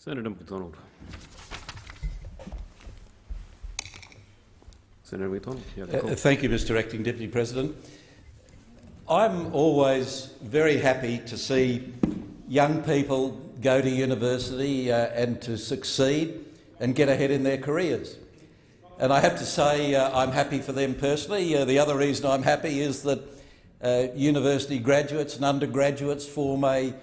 Senator McDonald. Senator McDonald, you have the call. Thank you, Mr Acting Deputy President. I'm always very happy to see young people go to university and to succeed and get ahead in their careers. And I have to say I'm happy for them personally. The other reason I'm happy is that university graduates and undergraduates form a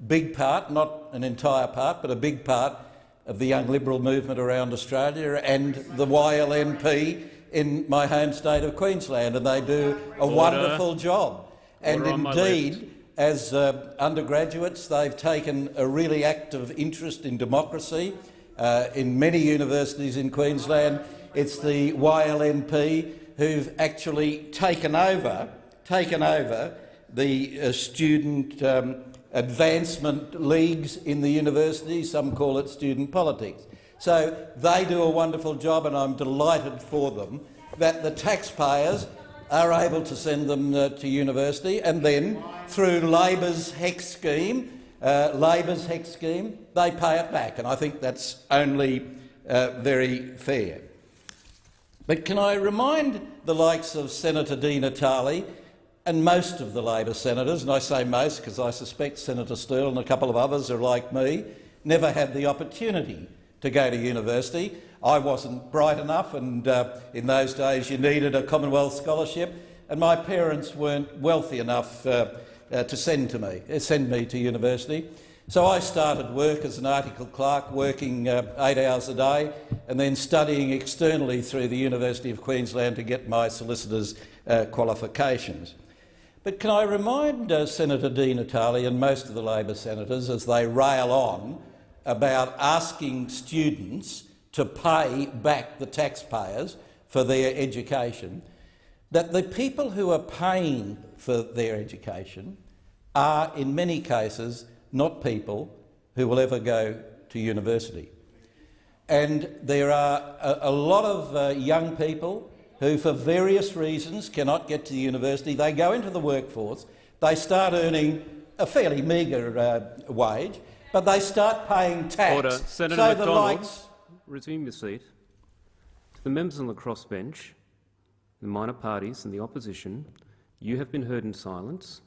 big part, not an entire part, but a big part of the young Liberal movement around Australia and the YLNP in my home state of Queensland, and they do a wonderful job. And indeed, as undergraduates, they've taken a really active interest in democracy. In many universities in Queensland, it's the YLNP who've actually taken over the student advancement leagues in the university. Some call it student politics. So they do a wonderful job, and I'm delighted for them that the taxpayers are able to send them to university, and then through Labor's Hecs scheme, they pay it back, and I think that's only very fair. But can I remind the likes of Senator Di Natale and most of the Labor senators, and I say most because I suspect Senator Steele and a couple of others are like me, never had the opportunity to go to university. I wasn't bright enough, and in those days you needed a Commonwealth scholarship, and my parents weren't wealthy enough to send me to university. So I started work as an article clerk, working 8 hours a day, and then studying externally through the University of Queensland to get my solicitor's qualifications. But can I remind Senator Di Natale and most of the Labor senators, as they rail on about asking students to pay back the taxpayers for their education, that the people who are paying for their education are, in many cases, not people who will ever go to university. And there are a lot of young people who, for various reasons, cannot get to the university. They go into the workforce, they start earning a fairly meagre wage, but they start paying tax. Order. Senator McDonald, resume your seat. To the members on the crossbench, the minor parties and the opposition, you have been heard in silence.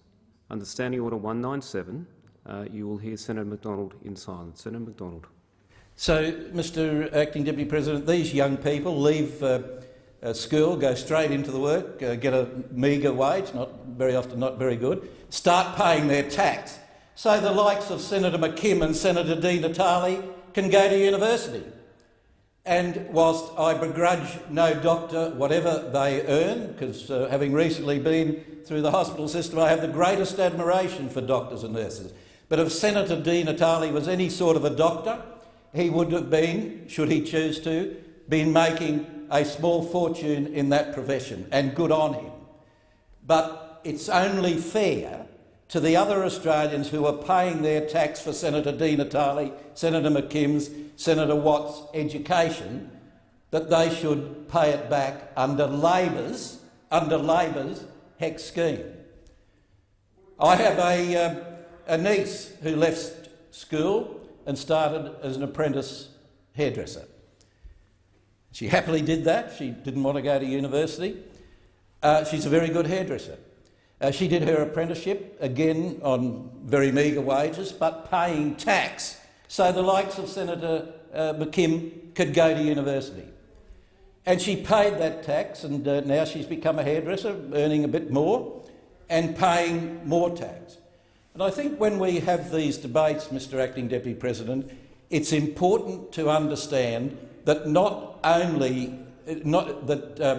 Under Standing Order 197, you will hear Senator McDonald in silence. Senator McDonald. So, Mr Acting Deputy President, these young people leave school, go straight into the work, get a meagre wage, not very often not very good, start paying their tax. So the likes of Senator McKim and Senator Di Natale can go to university. And whilst I begrudge no doctor whatever they earn, because having recently been through the hospital system, I have the greatest admiration for doctors and nurses. But if Senator Di Natale was any sort of a doctor, he would have been, should he choose to, been making a small fortune in that profession, and good on him. But it's only fair to the other Australians who are paying their tax for Senator Di Natale, Senator McKim's, Senator Watt's education, that they should pay it back under Labor's Hecs scheme. I have a niece who left school and started as an apprentice hairdresser. She happily did that. She didn't want to go to university. She's a very good hairdresser. She did her apprenticeship, again on very meagre wages, but paying tax, so the likes of Senator McKim could go to university. And she paid that tax, and now she's become a hairdresser, earning a bit more and paying more tax. And I think when we have these debates, Mr Acting Deputy President, it's important to understand that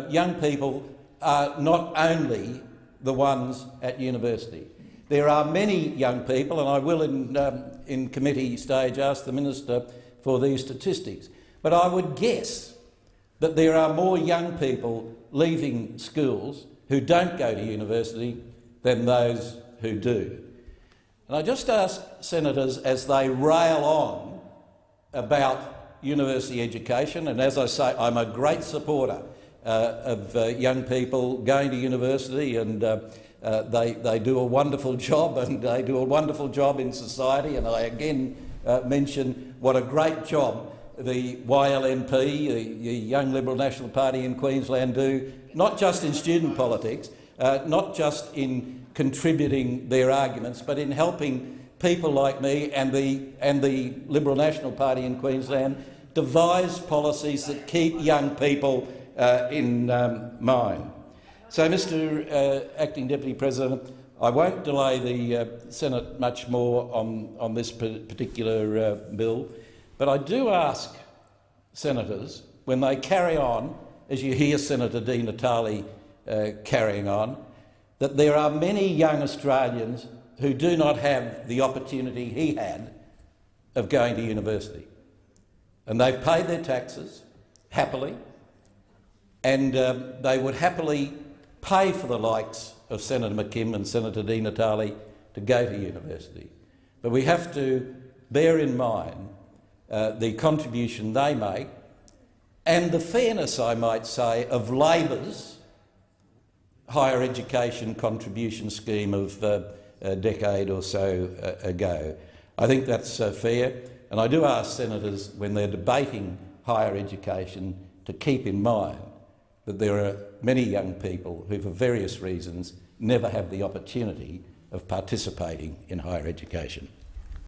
young people are not only the ones at university. There are many young people, and I will in committee stage ask the Minister for these statistics, but I would guess that there are more young people leaving schools who don't go to university than those who do. And I just ask senators, as they rail on about university education, and as I say, I'm a great supporter of young people going to university, and they do a wonderful job, and they do a wonderful job in society, and I again mention what a great job the YLNP, the Young Liberal National Party in Queensland, do, not just in student politics, not just in contributing their arguments, but in helping people like me and the Liberal National Party in Queensland devise policies that keep young people in mind. So, Mr Acting Deputy President, I won't delay the Senate much more on this particular bill, but I do ask senators, when they carry on, as you hear Senator Di Natale carrying on, that there are many young Australians who do not have the opportunity he had of going to university. And they've paid their taxes happily, and they would happily pay for the likes of Senator McKim and Senator Di Natale to go to university. But we have to bear in mind the contribution they make and the fairness, I might say, of Labor's higher education contribution scheme of a decade or so ago. I think that's fair, and I do ask senators, when they're debating higher education, to keep in mind that there are many young people who, for various reasons, never have the opportunity of participating in higher education.